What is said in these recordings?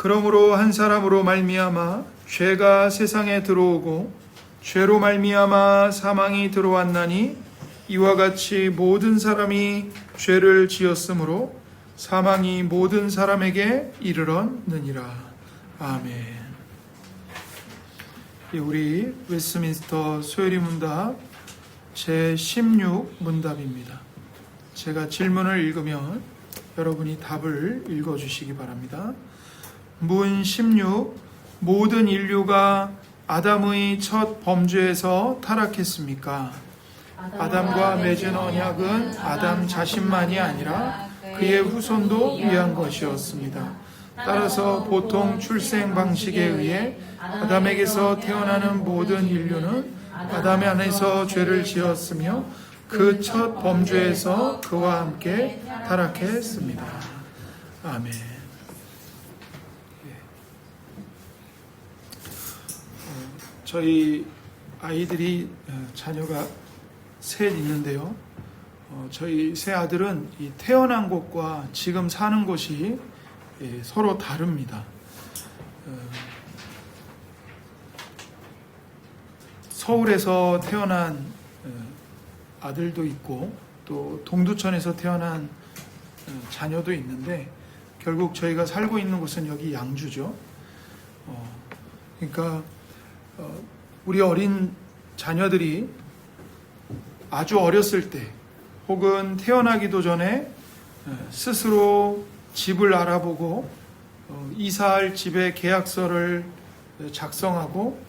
그러므로 한 사람으로 말미암아 죄가 세상에 들어오고 죄로 말미암아 사망이 들어왔나니 이와 같이 모든 사람이 죄를 지었으므로 사망이 모든 사람에게 이르렀느니라. 아멘. 우리 웨스트민스터 소요리 문답 제16 문답입니다. 제가 질문을 읽으면 여러분이 답을 읽어주시기 바랍니다. 문 16. 모든 인류가 아담의 첫 범죄에서 타락했습니까? 아담과 맺은 언약은 아담 자신만이 아니라 그의 후손도 위한 것이었습니다. 따라서 보통 출생 방식에 의해 아담에게서 태어나는 모든 인류는 아담 안에서 죄를 지었으며 그 첫 범죄에서 그와 함께 타락했습니다. 아멘. 저희 아이들이 자녀가 셋 있는데요. 저희 세 아들은 이 태어난 곳과 지금 사는 곳이 서로 다릅니다. 서울에서 태어난 아들도 있고 또 동두천에서 태어난 자녀도 있는데 결국 저희가 살고 있는 곳은 여기 양주죠. 그러니까 우리 어린 자녀들이 아주 어렸을 때 혹은 태어나기도 전에 스스로 집을 알아보고 이사할 집의 계약서를 작성하고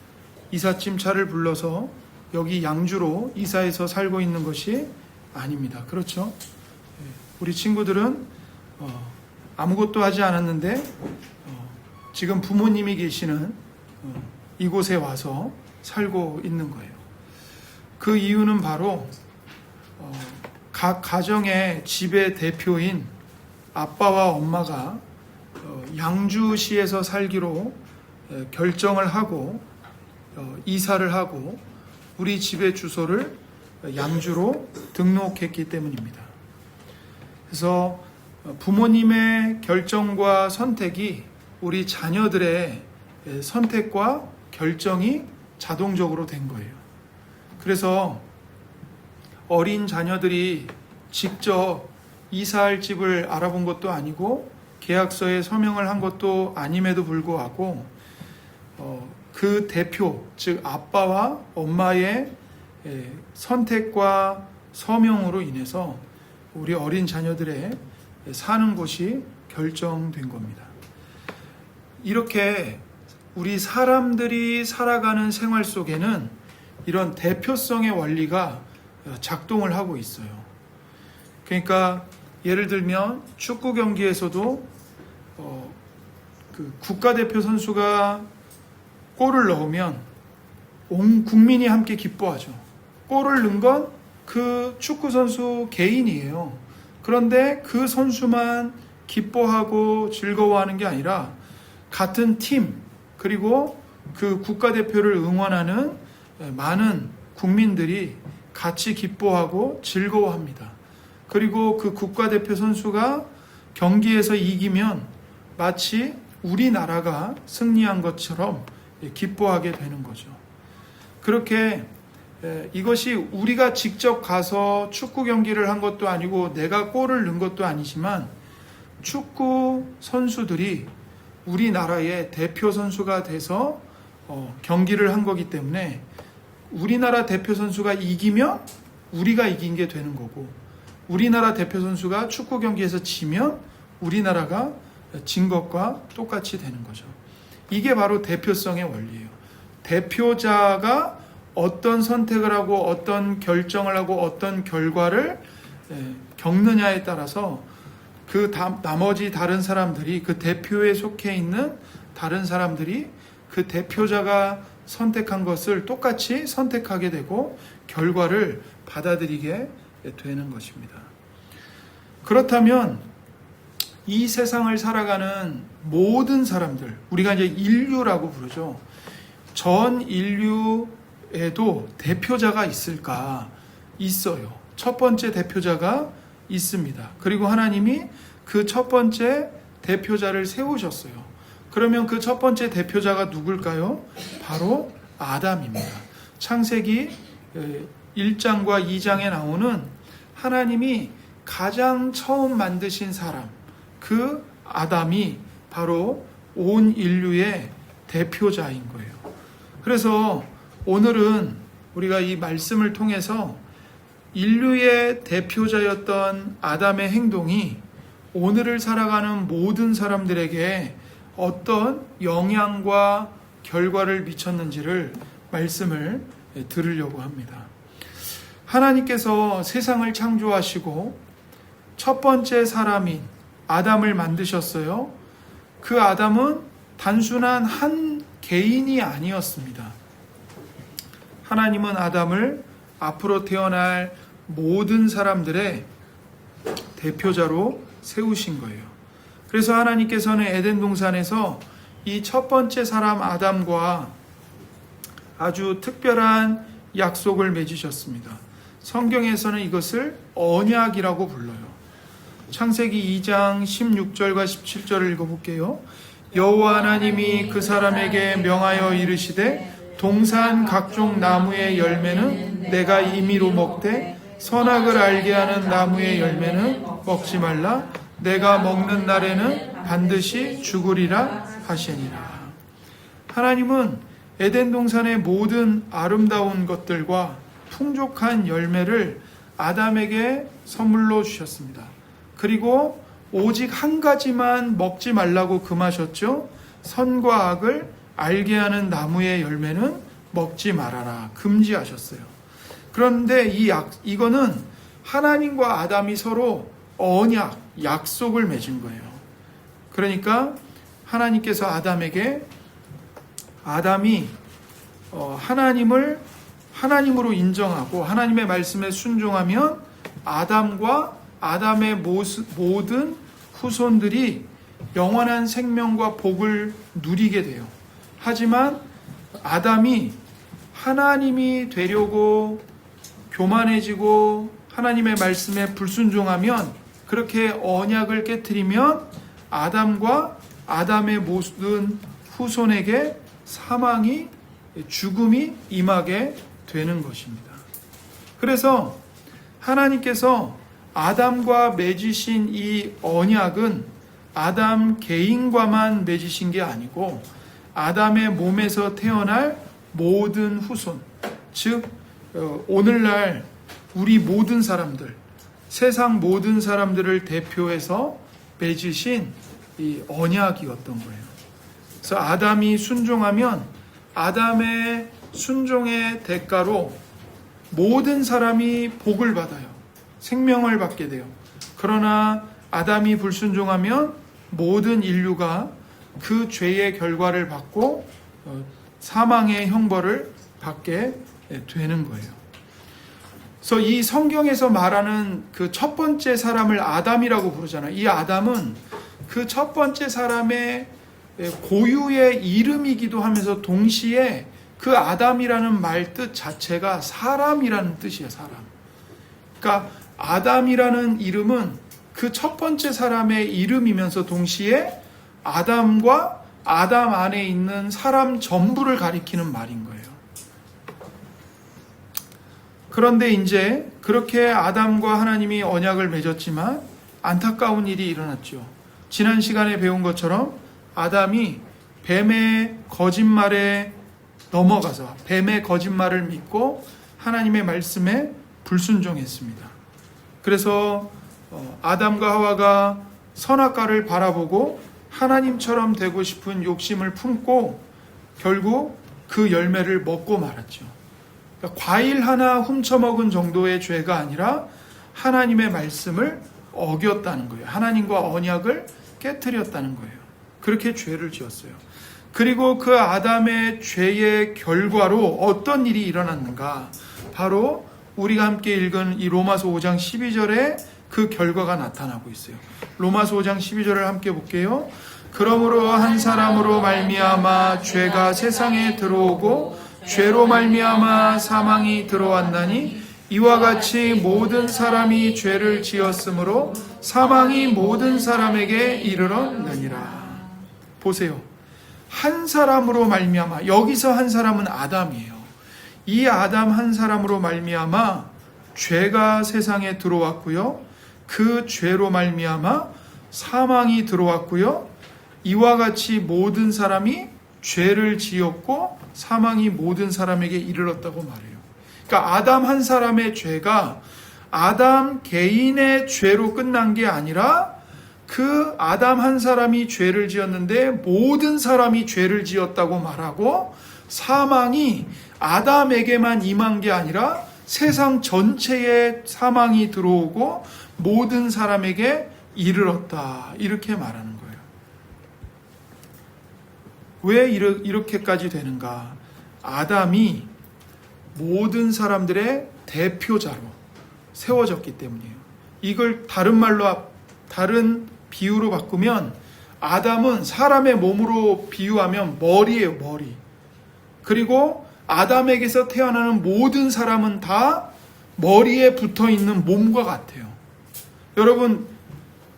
이삿짐차를 불러서 여기 양주로 이사해서 살고 있는 것이 아닙니다. 그렇죠? 우리 친구들은 아무것도 하지 않았는데 지금 부모님이 계시는 이곳에 와서 살고 있는 거예요. 그 이유는 바로 각 가정의 집의 대표인 아빠와 엄마가 양주시에서 살기로 결정을 하고 이사를 하고 우리 집의 주소를 양주로 등록했기 때문입니다. 그래서 부모님의 결정과 선택이 우리 자녀들의 선택과 결정이 자동적으로 된 거예요. 그래서 어린 자녀들이 직접 이사할 집을 알아본 것도 아니고 계약서에 서명을 한 것도 아님에도 불구하고 그 대표, 즉 아빠와 엄마의 선택과 서명으로 인해서 우리 어린 자녀들의 사는 곳이 결정된 겁니다. 이렇게 우리 사람들이 살아가는 생활 속에는 이런 대표성의 원리가 작동을 하고 있어요. 그러니까 예를 들면 축구 경기에서도 그 국가대표 선수가 골을 넣으면 온 국민이 함께 기뻐하죠. 골을 넣은 건 그 축구 선수 개인이에요. 그런데 그 선수만 기뻐하고 즐거워하는 게 아니라 같은 팀 그리고 그 국가대표를 응원하는 많은 국민들이 같이 기뻐하고 즐거워합니다. 그리고 그 국가대표 선수가 경기에서 이기면 마치 우리나라가 승리한 것처럼 기뻐하게 되는 거죠. 그렇게 이것이 우리가 직접 가서 축구 경기를 한 것도 아니고 내가 골을 넣은 것도 아니지만 축구 선수들이 우리나라의 대표 선수가 돼서 경기를 한 거기 때문에 우리나라 대표 선수가 이기면 우리가 이긴 게 되는 거고 우리나라 대표 선수가 축구 경기에서 지면 우리나라가 진 것과 똑같이 되는 거죠. 이게 바로 대표성의 원리예요. 대표자가 어떤 선택을 하고 어떤 결정을 하고 어떤 결과를 겪느냐에 따라서 그 나머지 다른 사람들이 그 대표에 속해 있는 다른 사람들이 그 대표자가 선택한 것을 똑같이 선택하게 되고 결과를 받아들이게 되는 것입니다. 그렇다면 이 세상을 살아가는 모든 사람들, 우리가 이제 인류라고 부르죠. 전 인류에도 대표자가 있을까? 있어요. 첫 번째 대표자가 있습니다. 그리고 하나님이 그 첫 번째 대표자를 세우셨어요. 그러면 그 첫 번째 대표자가 누굴까요? 바로 아담입니다. 창세기 1장과 2장에 나오는 하나님이 가장 처음 만드신 사람, 그 아담이 바로 온 인류의 대표자인 거예요. 그래서 오늘은 우리가 이 말씀을 통해서 인류의 대표자였던 아담의 행동이 오늘을 살아가는 모든 사람들에게 어떤 영향과 결과를 미쳤는지를 말씀을 들으려고 합니다. 하나님께서 세상을 창조하시고 첫 번째 사람인 아담을 만드셨어요. 그 아담은 단순한 한 개인이 아니었습니다. 하나님은 아담을 앞으로 태어날 모든 사람들의 대표자로 세우신 거예요. 그래서 하나님께서는 에덴 동산에서 이 첫 번째 사람 아담과 아주 특별한 약속을 맺으셨습니다. 성경에서는 이것을 언약이라고 불러요. 창세기 2장 16절과 17절을 읽어볼게요. 여호와 하나님이 그 사람에게 명하여 이르시되 동산 각종 나무의 열매는 내가 임의로 먹되 선악을 알게 하는 나무의 열매는 먹지 말라. 내가 먹는 날에는 반드시 죽으리라 하시니라. 하나님은 에덴 동산의 모든 아름다운 것들과 풍족한 열매를 아담에게 선물로 주셨습니다. 그리고 오직 한 가지만 먹지 말라고 금하셨죠. 선과 악을 알게 하는 나무의 열매는 먹지 말아라. 금지하셨어요. 그런데 이거는 하나님과 아담이 서로 언약, 약속을 맺은 거예요. 그러니까 하나님께서 아담에게 아담이 하나님을 하나님으로 인정하고 하나님의 말씀에 순종하면 아담과 아담의 모든 후손들이 영원한 생명과 복을 누리게 돼요. 하지만 아담이 하나님이 되려고 교만해지고 하나님의 말씀에 불순종하면, 그렇게 언약을 깨트리면 아담과 아담의 모든 후손에게 사망이, 죽음이 임하게 되는 것입니다. 그래서 하나님께서 아담과 맺으신 이 언약은 아담 개인과만 맺으신 게 아니고 아담의 몸에서 태어날 모든 후손, 즉 오늘날 우리 모든 사람들, 세상 모든 사람들을 대표해서 맺으신 이 언약이었던 거예요. 그래서 아담이 순종하면 아담의 순종의 대가로 모든 사람이 복을 받아요. 생명을 받게 돼요. 그러나 아담이 불순종하면 모든 인류가 그 죄의 결과를 받고 사망의 형벌을 받게 되는 거예요. 그래서 이 성경에서 말하는 그 첫 번째 사람을 아담이라고 부르잖아요. 이 아담은 그 첫 번째 사람의 고유의 이름이기도 하면서 동시에 그 아담이라는 말 뜻 자체가 사람이라는 뜻이에요. 사람. 그러니까 아담이라는 이름은 그 첫 번째 사람의 이름이면서 동시에 아담과 아담 안에 있는 사람 전부를 가리키는 말인 거예요. 그런데 이제 그렇게 아담과 하나님이 언약을 맺었지만 안타까운 일이 일어났죠. 지난 시간에 배운 것처럼 아담이 뱀의 거짓말에 넘어가서 뱀의 거짓말을 믿고 하나님의 말씀에 불순종했습니다. 그래서 아담과 하와가 선악과를 바라보고 하나님처럼 되고 싶은 욕심을 품고 결국 그 열매를 먹고 말았죠. 그러니까 과일 하나 훔쳐먹은 정도의 죄가 아니라 하나님의 말씀을 어겼다는 거예요. 하나님과 언약을 깨트렸다는 거예요. 그렇게 죄를 지었어요. 그리고 그 아담의 죄의 결과로 어떤 일이 일어났는가? 바로 우리가 함께 읽은 이 로마서 5장 12절에 그 결과가 나타나고 있어요. 로마서 5장 12절을 함께 볼게요. 그러므로 한 사람으로 말미암아 죄가 세상에 들어오고 죄로 말미암아 사망이 들어왔나니 이와 같이 모든 사람이 죄를 지었으므로 사망이 모든 사람에게 이르렀느니라. 보세요. 한 사람으로 말미암아, 여기서 한 사람은 아담이에요. 이 아담 한 사람으로 말미암아 죄가 세상에 들어왔고요. 그 죄로 말미암아 사망이 들어왔고요. 이와 같이 모든 사람이 죄를 지었고 사망이 모든 사람에게 이르렀다고 말해요. 그러니까 아담 한 사람의 죄가 아담 개인의 죄로 끝난 게 아니라 그 아담 한 사람이 죄를 지었는데 모든 사람이 죄를 지었다고 말하고, 사망이 아담에게만 임한 게 아니라 세상 전체에 사망이 들어오고 모든 사람에게 이르렀다, 이렇게 말하는 거예요. 왜 이렇게까지 되는가? 아담이 모든 사람들의 대표자로 세워졌기 때문이에요. 이걸 다른 말로, 다른 비유로 바꾸면 아담은 사람의 몸으로 비유하면 머리예요, 머리. 그리고 아담에게서 태어나는 모든 사람은 다 머리에 붙어 있는 몸과 같아요.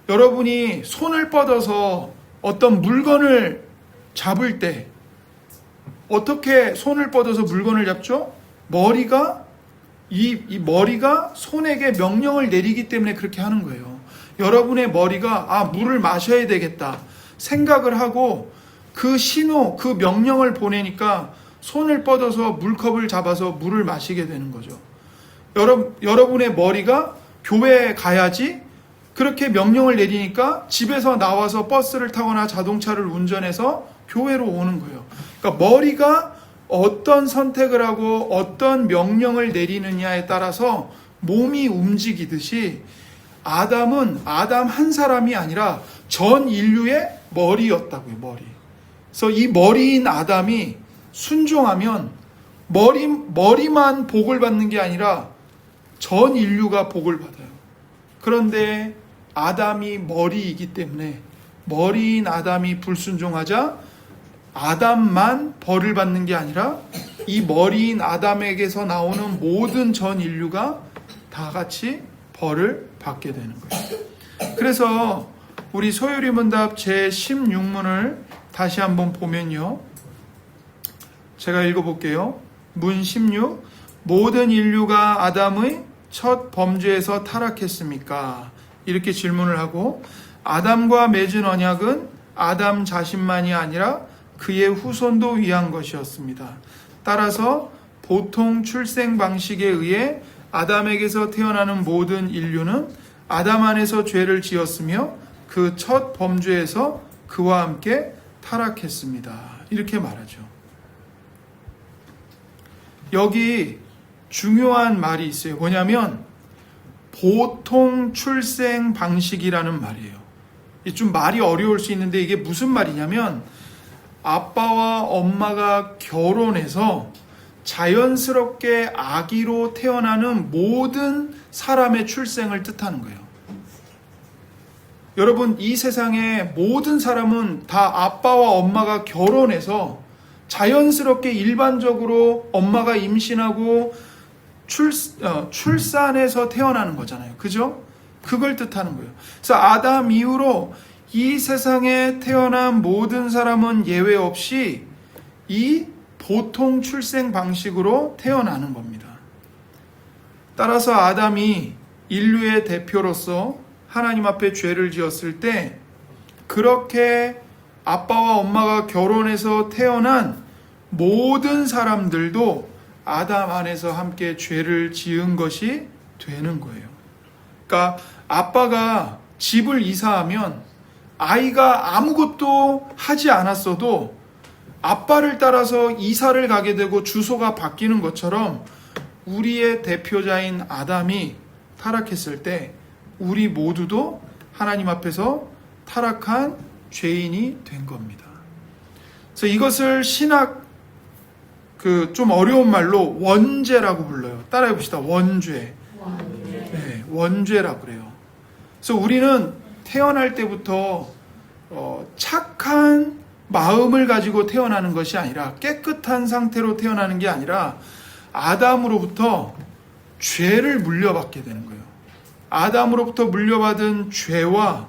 여러분이 손을 뻗어서 어떤 물건을 잡을 때 어떻게 손을 뻗어서 물건을 잡죠? 머리가 이 머리가 손에게 명령을 내리기 때문에 그렇게 하는 거예요. 여러분의 머리가 물을 마셔야 되겠다 생각을 하고 그 신호, 그 명령을 보내니까 손을 뻗어서 물컵을 잡아서 물을 마시게 되는 거죠. 여러분의 머리가 교회에 가야지 그렇게 명령을 내리니까 집에서 나와서 버스를 타거나 자동차를 운전해서 교회로 오는 거예요. 그러니까 머리가 어떤 선택을 하고 어떤 명령을 내리느냐에 따라서 몸이 움직이듯이 아담은 아담 한 사람이 아니라 전 인류의 머리였다고요, 머리. 그래서 이 머리인 아담이 순종하면 머리만 복을 받는 게 아니라 전 인류가 복을 받아요. 그런데 아담이 머리이기 때문에 머리인 아담이 불순종하자 아담만 벌을 받는 게 아니라 이 머리인 아담에게서 나오는 모든 전 인류가 다 같이 벌을 받게 되는 거예요. 그래서 우리 소유리문답 제16문을 다시 한번 보면요. 제가 읽어볼게요. 문 16. 모든 인류가 아담의 첫 범죄에서 타락했습니까? 이렇게 질문을 하고, 아담과 맺은 언약은 아담 자신만이 아니라 그의 후손도 위한 것이었습니다. 따라서 보통 출생 방식에 의해 아담에게서 태어나는 모든 인류는 아담 안에서 죄를 지었으며 그 첫 범죄에서 그와 함께 타락했습니다. 이렇게 말하죠. 여기 중요한 말이 있어요. 뭐냐면 보통 출생 방식이라는 말이에요. 좀 말이 어려울 수 있는데 이게 무슨 말이냐면 아빠와 엄마가 결혼해서 자연스럽게 아기로 태어나는 모든 사람의 출생을 뜻하는 거예요. 여러분, 이 세상의 모든 사람은 다 아빠와 엄마가 결혼해서 자연스럽게 일반적으로 엄마가 임신하고 출산해서 태어나는 거잖아요. 그죠? 그걸 뜻하는 거예요. 그래서 아담 이후로 이 세상에 태어난 모든 사람은 예외 없이 이 보통 출생 방식으로 태어나는 겁니다. 따라서 아담이 인류의 대표로서 하나님 앞에 죄를 지었을 때 그렇게 아빠와 엄마가 결혼해서 태어난 모든 사람들도 아담 안에서 함께 죄를 지은 것이 되는 거예요. 그러니까 아빠가 집을 이사하면 아이가 아무것도 하지 않았어도 아빠를 따라서 이사를 가게 되고 주소가 바뀌는 것처럼 우리의 대표자인 아담이 타락했을 때 우리 모두도 하나님 앞에서 타락한 죄인이 된 겁니다. 그래서 이것을 신학 좀 어려운 말로 원죄라고 불러요. 따라해 봅시다. 원죄. 네, 원죄라고 그래요. 그래서 우리는 태어날 때부터 착한 마음을 가지고 태어나는 것이 아니라 깨끗한 상태로 태어나는 게 아니라 아담으로부터 죄를 물려받게 되는 거예요. 아담으로부터 물려받은 죄와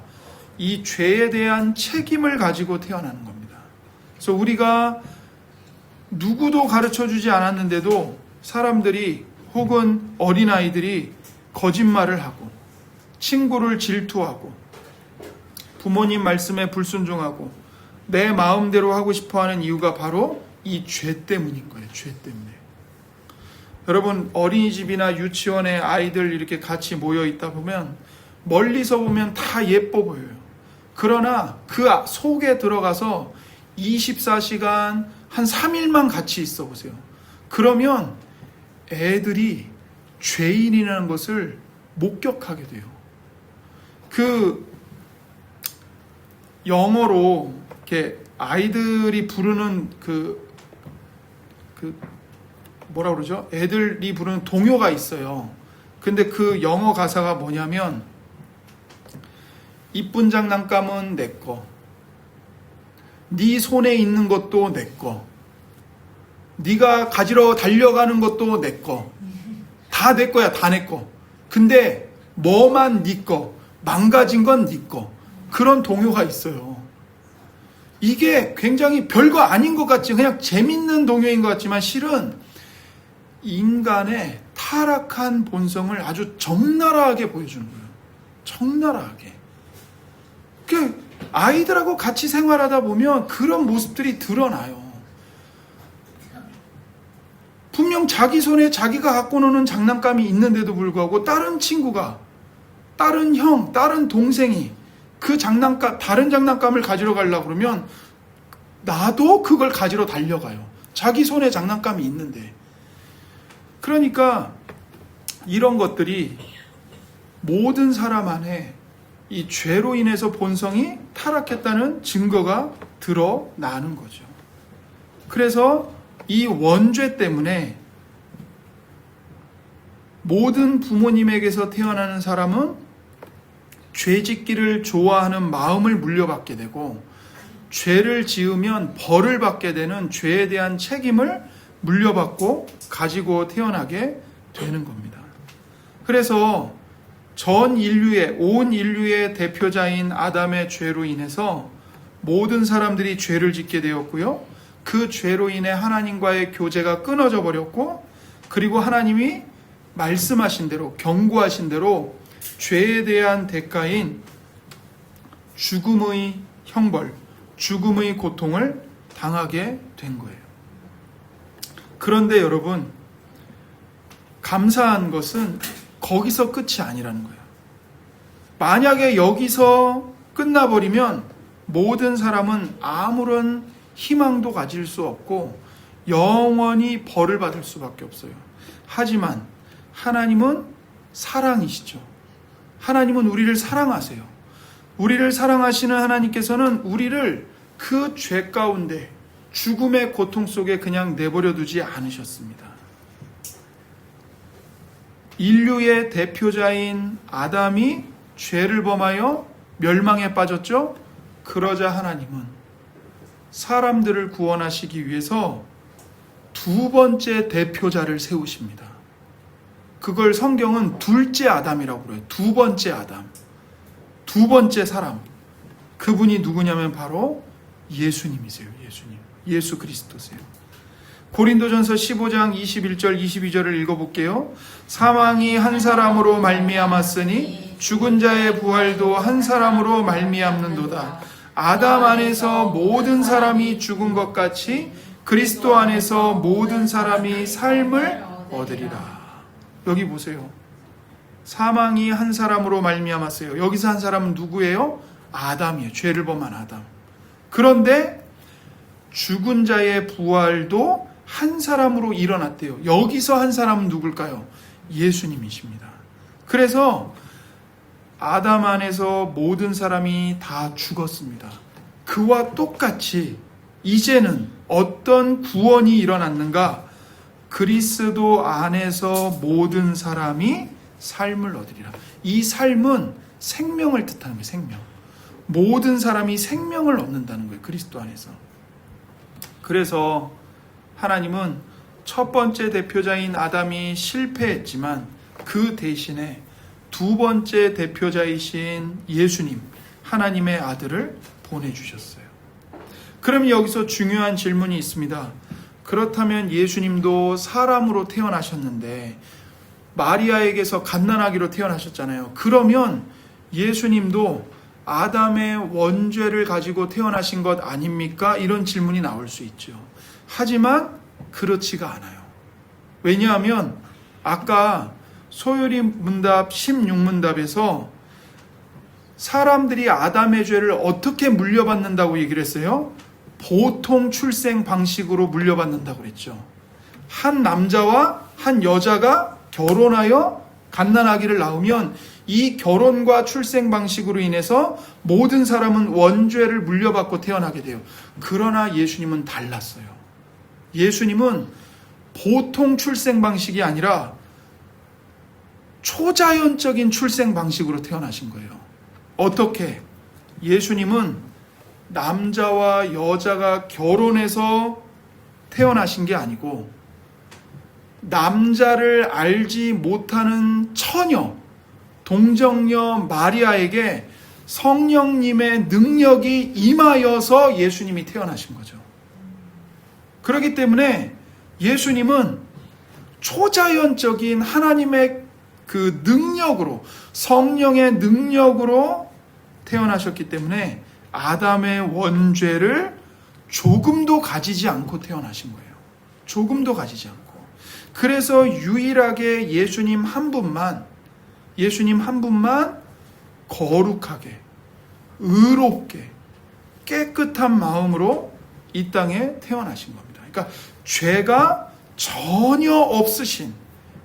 이 죄에 대한 책임을 가지고 태어나는 겁니다. 그래서 우리가 누구도 가르쳐 주지 않았는데도 사람들이 혹은 어린아이들이 거짓말을 하고 친구를 질투하고 부모님 말씀에 불순종하고 내 마음대로 하고 싶어하는 이유가 바로 이 죄 때문인 거예요. 죄 때문에. 여러분, 어린이집이나 유치원에 아이들 이렇게 같이 모여 있다 보면 멀리서 보면 다 예뻐 보여요. 그러나 그 속에 들어가서 24시간 한 3일만 같이 있어 보세요. 그러면 애들이 죄인이라는 것을 목격하게 돼요. 그 영어로 이렇게 아이들이 부르는 뭐라 그러죠? 애들이 부르는 동요가 있어요. 근데 그 영어 가사가 뭐냐면 이쁜 장난감은 내 거, 네 손에 있는 것도 내 거, 네가 가지러 달려가는 것도 내 거, 다 내 거야, 다 내 거. 근데 뭐만 네 거, 망가진 건 네 거. 그런 동요가 있어요. 이게 굉장히 별거 아닌 것 같지, 그냥 재밌는 동요인 것 같지만 실은 인간의 타락한 본성을 아주 적나라하게 보여주는 거예요. 적나라하게. 아이들하고 같이 생활하다 보면 그런 모습들이 드러나요. 분명 자기 손에 자기가 갖고 노는 장난감이 있는데도 불구하고 다른 친구가, 다른 형, 다른 동생이 그 다른 장난감을 가지러 가려고 그러면 나도 그걸 가지러 달려가요. 자기 손에 장난감이 있는데. 그러니까 이런 것들이 모든 사람 안에 이 죄로 인해서 본성이 타락했다는 증거가 드러나는 거죠. 그래서 이 원죄 때문에 모든 부모님에게서 태어나는 사람은 죄짓기를 좋아하는 마음을 물려받게 되고, 죄를 지으면 벌을 받게 되는 죄에 대한 책임을 물려받고 가지고 태어나게 되는 겁니다. 그래서 온 인류의 대표자인 아담의 죄로 인해서 모든 사람들이 죄를 짓게 되었고요. 그 죄로 인해 하나님과의 교제가 끊어져 버렸고, 그리고 하나님이 말씀하신 대로, 경고하신 대로 죄에 대한 대가인 죽음의 형벌, 죽음의 고통을 당하게 된 거예요. 그런데 여러분, 감사한 것은 거기서 끝이 아니라는 거예요. 만약에 여기서 끝나버리면 모든 사람은 아무런 희망도 가질 수 없고 영원히 벌을 받을 수밖에 없어요. 하지만 하나님은 사랑이시죠. 하나님은 우리를 사랑하세요. 우리를 사랑하시는 하나님께서는 우리를 그 죄 가운데 죽음의 고통 속에 그냥 내버려 두지 않으셨습니다. 인류의 대표자인 아담이 죄를 범하여 멸망에 빠졌죠. 그러자 하나님은 사람들을 구원하시기 위해서 두 번째 대표자를 세우십니다. 그걸 성경은 둘째 아담이라고 그래요. 두 번째 아담, 두 번째 사람. 그분이 누구냐면 바로 예수님이세요. 예수 그리스도세요. 고린도전서 15장 21절 22절을 읽어볼게요. 사망이 한 사람으로 말미암았으니 죽은 자의 부활도 한 사람으로 말미암는도다. 아담 안에서 모든 사람이 죽은 것 같이 그리스도 안에서 모든 사람이 삶을 얻으리라. 여기 보세요. 사망이 한 사람으로 말미암았어요. 여기서 한 사람은 누구예요? 아담이에요. 죄를 범한 아담. 그런데 죽은 자의 부활도 한 사람으로 일어났대요. 여기서 한 사람은 누굴까요? 예수님이십니다. 그래서 아담 안에서 모든 사람이 다 죽었습니다. 그와 똑같이 이제는 어떤 구원이 일어났는가? 그리스도 안에서 모든 사람이 삶을 얻으리라. 이 삶은 생명을 뜻하는 거예요. 생명. 모든 사람이 생명을 얻는다는 거예요. 그리스도 안에서. 그래서 하나님은 첫 번째 대표자인 아담이 실패했지만 그 대신에 두 번째 대표자이신 예수님, 하나님의 아들을 보내주셨어요. 그럼 여기서 중요한 질문이 있습니다. 그렇다면 예수님도 사람으로 태어나셨는데 마리아에게서 갓난아기로 태어나셨잖아요. 그러면 예수님도 아담의 원죄를 가지고 태어나신 것 아닙니까? 이런 질문이 나올 수 있죠. 하지만 그렇지가 않아요. 왜냐하면 아까 소요리 문답 16문답에서 사람들이 아담의 죄를 어떻게 물려받는다고 얘기를 했어요? 보통 출생 방식으로 물려받는다고 그랬죠. 한 남자와 한 여자가 결혼하여 갓난아기를 낳으면 이 결혼과 출생 방식으로 인해서 모든 사람은 원죄를 물려받고 태어나게 돼요. 그러나 예수님은 달랐어요. 예수님은 보통 출생 방식이 아니라 초자연적인 출생 방식으로 태어나신 거예요. 어떻게? 예수님은 남자와 여자가 결혼해서 태어나신 게 아니고 남자를 알지 못하는 처녀, 동정녀 마리아에게 성령님의 능력이 임하여서 예수님이 태어나신 거죠. 그렇기 때문에 예수님은 초자연적인 하나님의 그 능력으로, 성령의 능력으로 태어나셨기 때문에 아담의 원죄를 조금도 가지지 않고 태어나신 거예요. 조금도 가지지 않고. 그래서 유일하게 예수님 한 분만 거룩하게, 의롭게, 깨끗한 마음으로 이 땅에 태어나신 겁니다. 그러니까 죄가 전혀 없으신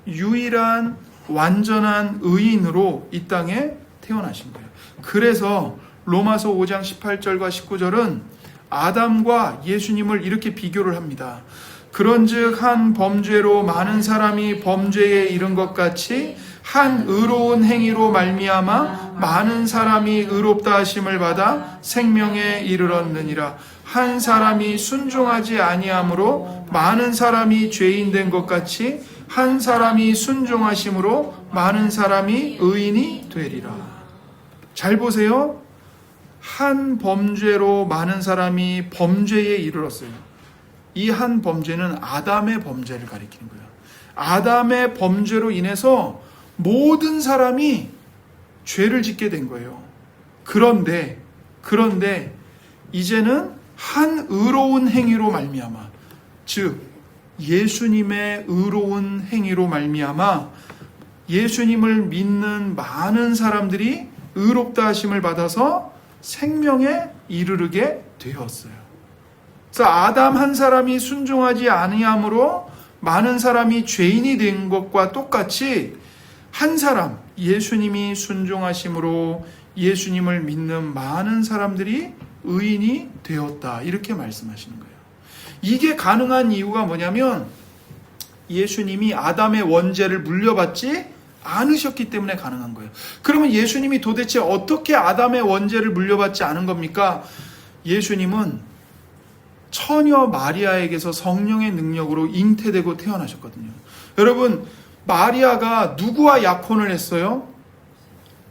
유일한 완전한 의인으로 이 땅에 태어나신 거예요. 그래서 로마서 5장 18절과 19절은 아담과 예수님을 이렇게 비교를 합니다. 그런즉 한 범죄로 많은 사람이 범죄에 이른 것 같이 한 의로운 행위로 말미암아 많은 사람이 의롭다 하심을 받아 생명에 이르렀느니라. 한 사람이 순종하지 아니함으로 많은 사람이 죄인 된 것 같이 한 사람이 순종하심으로 많은 사람이 의인이 되리라. 잘 보세요. 한 범죄로 많은 사람이 범죄에 이르렀어요. 이 한 범죄는 아담의 범죄를 가리키는 거예요. 아담의 범죄로 인해서 모든 사람이 죄를 짓게 된 거예요. 그런데 이제는 한 의로운 행위로 말미암아, 즉 예수님의 의로운 행위로 말미암아 예수님을 믿는 많은 사람들이 의롭다 하심을 받아서 생명에 이르르게 되었어요. 그래서 아담 한 사람이 순종하지 아니함으로 많은 사람이 죄인이 된 것과 똑같이 한 사람, 예수님이 순종하심으로 예수님을 믿는 많은 사람들이 의인이 되었다. 이렇게 말씀하시는 거예요. 이게 가능한 이유가 뭐냐면 예수님이 아담의 원죄를 물려받지 않으셨기 때문에 가능한 거예요. 그러면 예수님이 도대체 어떻게 아담의 원죄를 물려받지 않은 겁니까? 예수님은 처녀 마리아에게서 성령의 능력으로 잉태되고 태어나셨거든요. 여러분, 마리아가 누구와 약혼을 했어요?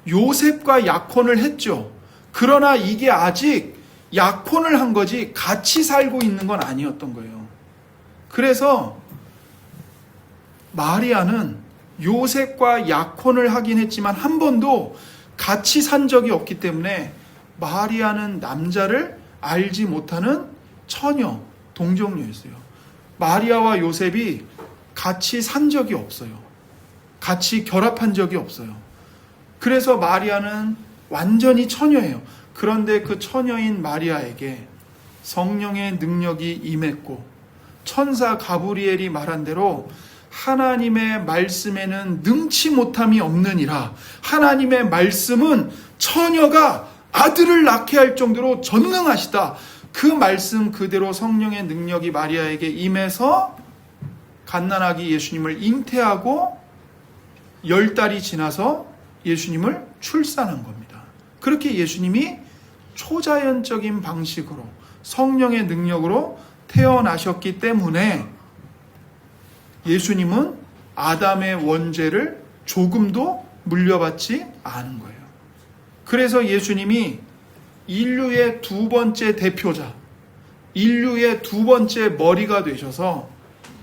요셉과 약혼을 했죠. 그러나 이게 아직 약혼을 한 거지 같이 살고 있는 건 아니었던 거예요. 그래서 마리아는 요셉과 약혼을 하긴 했지만 한 번도 같이 산 적이 없기 때문에 마리아는 남자를 알지 못하는 처녀, 동정녀였어요. 마리아와 요셉이 같이 산 적이 없어요. 같이 결합한 적이 없어요. 그래서 마리아는 완전히 처녀예요. 그런데 그 처녀인 마리아에게 성령의 능력이 임했고 천사 가브리엘이 말한 대로 하나님의 말씀에는 능치 못함이 없느니라. 하나님의 말씀은 처녀가 아들을 낳게 할 정도로 전능하시다. 그 말씀 그대로 성령의 능력이 마리아에게 임해서 갓난아기 예수님을 잉태하고 10달이 지나서 예수님을 출산한 겁니다. 그렇게 예수님이 초자연적인 방식으로 성령의 능력으로 태어나셨기 때문에 예수님은 아담의 원죄를 조금도 물려받지 않은 거예요. 그래서 예수님이 인류의 두 번째 대표자, 인류의 두 번째 머리가 되셔서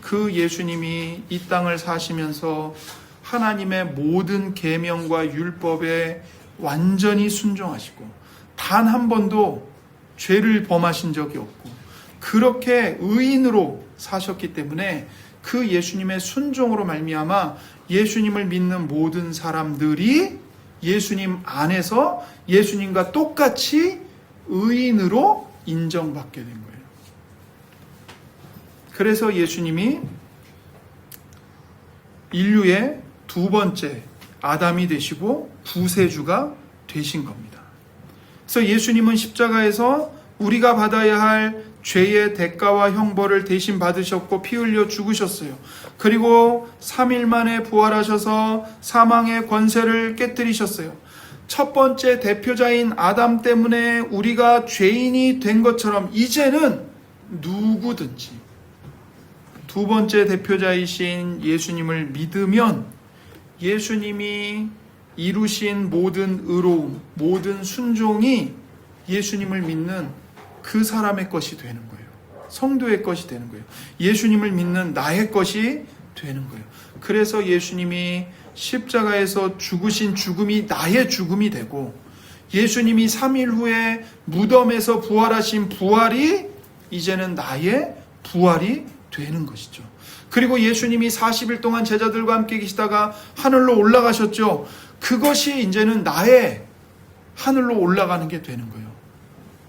그 예수님이 이 땅을 사시면서 하나님의 모든 계명과 율법에 완전히 순종하시고 단 한 번도 죄를 범하신 적이 없고 그렇게 의인으로 사셨기 때문에 그 예수님의 순종으로 말미암아 예수님을 믿는 모든 사람들이 예수님 안에서 예수님과 똑같이 의인으로 인정받게 된 거예요. 그래서 예수님이 인류의 두 번째 아담이 되시고 구세주가 되신 겁니다. 그래서 예수님은 십자가에서 우리가 받아야 할 죄의 대가와 형벌을 대신 받으셨고 피 흘려 죽으셨어요. 그리고 3일 만에 부활하셔서 사망의 권세를 깨뜨리셨어요. 첫 번째 대표자인 아담 때문에 우리가 죄인이 된 것처럼 이제는 누구든지 두 번째 대표자이신 예수님을 믿으면 예수님이 이루신 모든 의로움, 모든 순종이 예수님을 믿는 그 사람의 것이 되는 거예요. 성도의 것이 되는 거예요. 예수님을 믿는 나의 것이 되는 거예요. 그래서 예수님이 십자가에서 죽으신 죽음이 나의 죽음이 되고 예수님이 3일 후에 무덤에서 부활하신 부활이 이제는 나의 부활이 되는 것이죠. 그리고 예수님이 40일 동안 제자들과 함께 계시다가 하늘로 올라가셨죠. 그것이 이제는 나의 하늘로 올라가는 게 되는 거예요.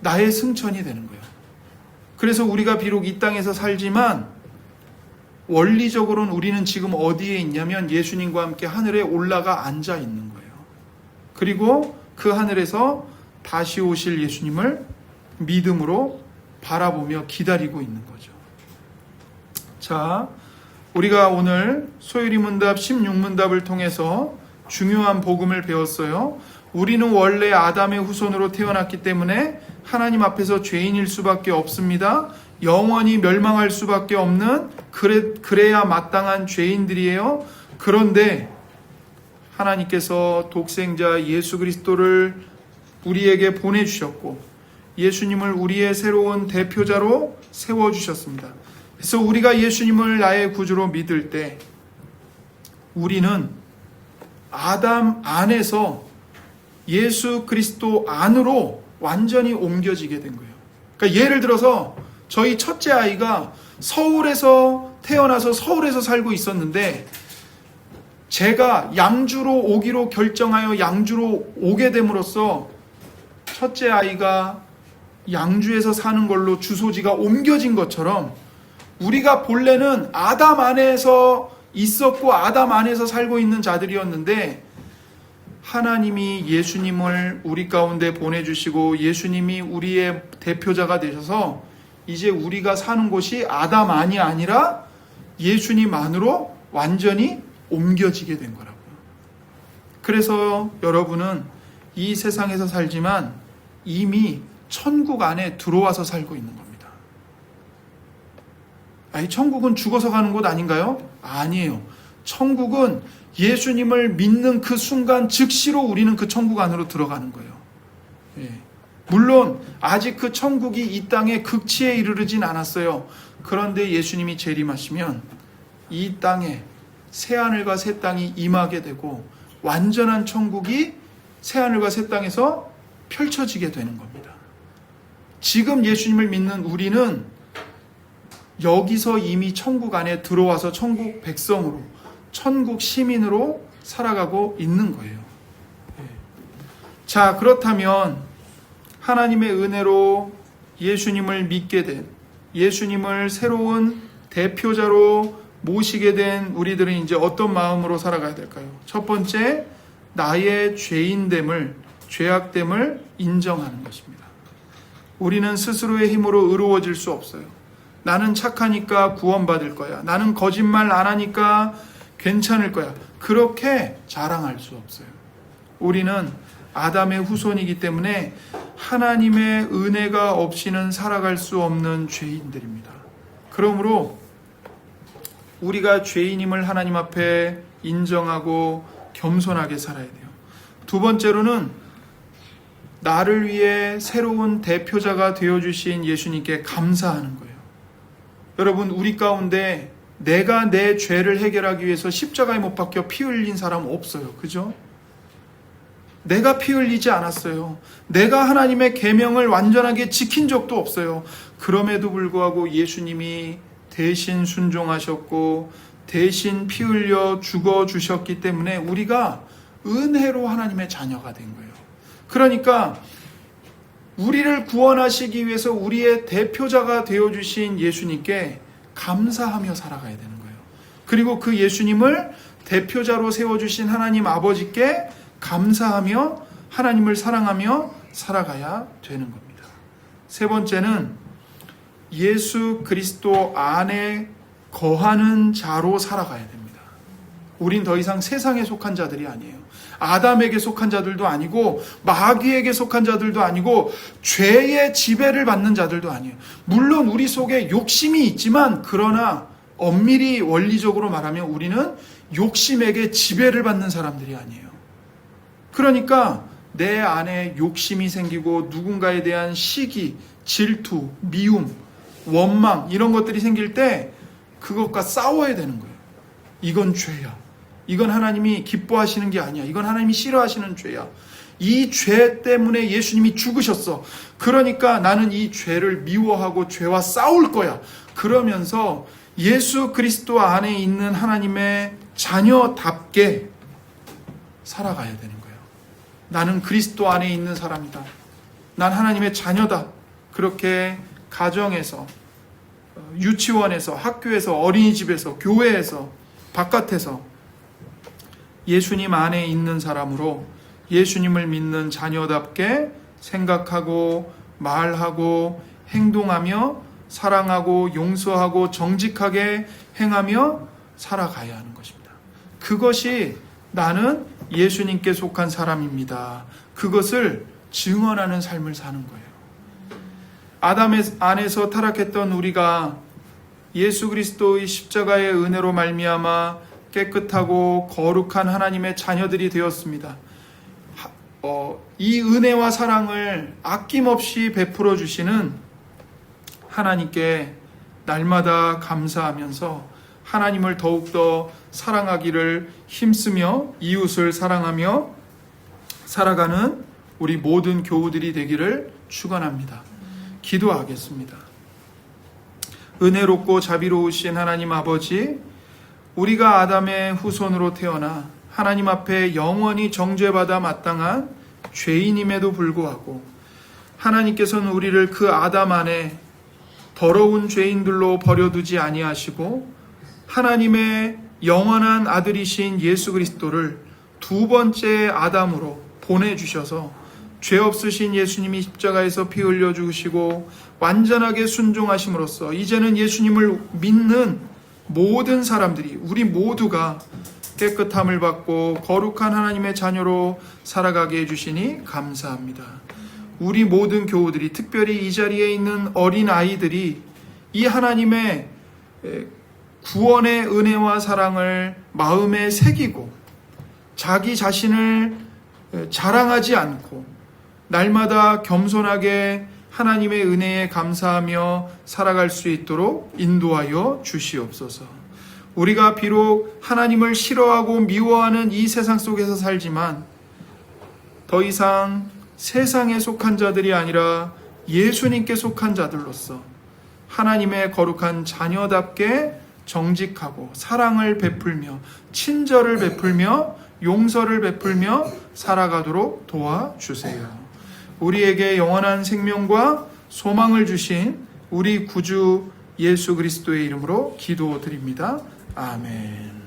나의 승천이 되는 거예요. 그래서 우리가 비록 이 땅에서 살지만 원리적으로는 우리는 지금 어디에 있냐면 예수님과 함께 하늘에 올라가 앉아 있는 거예요. 그리고 그 하늘에서 다시 오실 예수님을 믿음으로 바라보며 기다리고 있는 거죠. 자, 우리가 오늘 소유리문답 16문답을 통해서 중요한 복음을 배웠어요. 우리는 원래 아담의 후손으로 태어났기 때문에 하나님 앞에서 죄인일 수밖에 없습니다. 영원히 멸망할 수밖에 없는 그래야 마땅한 죄인들이에요. 그런데 하나님께서 독생자 예수 그리스도를 우리에게 보내주셨고 예수님을 우리의 새로운 대표자로 세워주셨습니다. 그래서 우리가 예수님을 나의 구주로 믿을 때 우리는 아담 안에서 예수 그리스도 안으로 완전히 옮겨지게 된 거예요. 그러니까 예를 들어서 저희 첫째 아이가 서울에서 태어나서 서울에서 살고 있었는데 제가 양주로 오기로 결정하여 양주로 오게 됨으로써 첫째 아이가 양주에서 사는 걸로 주소지가 옮겨진 것처럼 우리가 본래는 아담 안에서 있었고 아담 안에서 살고 있는 자들이었는데 하나님이 예수님을 우리 가운데 보내주시고 예수님이 우리의 대표자가 되셔서 이제 우리가 사는 곳이 아담 안이 아니라 예수님 안으로 완전히 옮겨지게 된 거라고요. 그래서 여러분은 이 세상에서 살지만 이미 천국 안에 들어와서 살고 있는 겁니다. 아니, 천국은 죽어서 가는 곳 아닌가요? 아니에요. 천국은 예수님을 믿는 그 순간 즉시로 우리는 그 천국 안으로 들어가는 거예요. 예. 물론 아직 그 천국이 이 땅의 극치에 이르르진 않았어요. 그런데 예수님이 재림하시면 이 땅에 새하늘과 새 땅이 임하게 되고 완전한 천국이 새하늘과 새 땅에서 펼쳐지게 되는 겁니다. 지금 예수님을 믿는 우리는 여기서 이미 천국 안에 들어와서 천국 백성으로 천국 시민으로 살아가고 있는 거예요. 자, 그렇다면 하나님의 은혜로 예수님을 믿게 된 예수님을 새로운 대표자로 모시게 된 우리들은 이제 어떤 마음으로 살아가야 될까요? 첫 번째, 나의 죄인됨을 죄악됨을 인정하는 것입니다. 우리는 스스로의 힘으로 의로워질 수 없어요. 나는 착하니까 구원받을 거야. 나는 거짓말 안 하니까 괜찮을 거야. 그렇게 자랑할 수 없어요. 우리는 아담의 후손이기 때문에 하나님의 은혜가 없이는 살아갈 수 없는 죄인들입니다. 그러므로 우리가 죄인임을 하나님 앞에 인정하고 겸손하게 살아야 돼요. 두 번째로는 나를 위해 새로운 대표자가 되어주신 예수님께 감사하는 거예요. 여러분, 우리 가운데 내가 내 죄를 해결하기 위해서 십자가에 못 박혀 피 흘린 사람 없어요. 그죠? 내가 피 흘리지 않았어요. 내가 하나님의 계명을 완전하게 지킨 적도 없어요. 그럼에도 불구하고 예수님이 대신 순종하셨고 대신 피 흘려 죽어주셨기 때문에 우리가 은혜로 하나님의 자녀가 된 거예요. 그러니까 우리를 구원하시기 위해서 우리의 대표자가 되어주신 예수님께 감사하며 살아가야 되는 거예요. 그리고 그 예수님을 대표자로 세워주신 하나님 아버지께 감사하며 하나님을 사랑하며 살아가야 되는 겁니다. 세 번째는 예수 그리스도 안에 거하는 자로 살아가야 됩니다. 우린 더 이상 세상에 속한 자들이 아니에요. 아담에게 속한 자들도 아니고 마귀에게 속한 자들도 아니고 죄의 지배를 받는 자들도 아니에요. 물론 우리 속에 욕심이 있지만 그러나 엄밀히 원리적으로 말하면 우리는 욕심에게 지배를 받는 사람들이 아니에요. 그러니까 내 안에 욕심이 생기고 누군가에 대한 시기, 질투, 미움, 원망 이런 것들이 생길 때 그것과 싸워야 되는 거예요. 이건 죄야. 이건 하나님이 기뻐하시는 게 아니야. 이건 하나님이 싫어하시는 죄야. 이 죄 때문에 예수님이 죽으셨어. 그러니까 나는 이 죄를 미워하고 죄와 싸울 거야. 그러면서 예수 그리스도 안에 있는 하나님의 자녀답게 살아가야 되는 거예요. 나는 그리스도 안에 있는 사람이다. 난 하나님의 자녀다. 그렇게 가정에서, 유치원에서, 학교에서, 어린이집에서, 교회에서, 바깥에서 예수님 안에 있는 사람으로 예수님을 믿는 자녀답게 생각하고 말하고 행동하며 사랑하고 용서하고 정직하게 행하며 살아가야 하는 것입니다. 그것이 나는 예수님께 속한 사람입니다. 그것을 증언하는 삶을 사는 거예요. 아담 안에서 타락했던 우리가 예수 그리스도의 십자가의 은혜로 말미암아 깨끗하고 거룩한 하나님의 자녀들이 되었습니다. 이 은혜와 사랑을 아낌없이 베풀어 주시는 하나님께 날마다 감사하면서 하나님을 더욱더 사랑하기를 힘쓰며 이웃을 사랑하며 살아가는 우리 모든 교우들이 되기를 축원합니다. 기도하겠습니다. 은혜롭고 자비로우신 하나님 아버지, 우리가 아담의 후손으로 태어나 하나님 앞에 영원히 정죄받아 마땅한 죄인임에도 불구하고 하나님께서는 우리를 그 아담 안에 더러운 죄인들로 버려두지 아니하시고 하나님의 영원한 아들이신 예수 그리스도를 두 번째 아담으로 보내주셔서 죄 없으신 예수님이 십자가에서 피 흘려 주시고 완전하게 순종하심으로써 이제는 예수님을 믿는 모든 사람들이, 우리 모두가 깨끗함을 받고 거룩한 하나님의 자녀로 살아가게 해주시니 감사합니다. 우리 모든 교우들이, 특별히 이 자리에 있는 어린 아이들이 이 하나님의 구원의 은혜와 사랑을 마음에 새기고 자기 자신을 자랑하지 않고 날마다 겸손하게 하나님의 은혜에 감사하며 살아갈 수 있도록 인도하여 주시옵소서. 우리가 비록 하나님을 싫어하고 미워하는 이 세상 속에서 살지만 더 이상 세상에 속한 자들이 아니라 예수님께 속한 자들로서 하나님의 거룩한 자녀답게 정직하고 사랑을 베풀며 친절을 베풀며 용서를 베풀며 살아가도록 도와주세요. 우리에게 영원한 생명과 소망을 주신 우리 구주 예수 그리스도의 이름으로 기도드립니다. 아멘.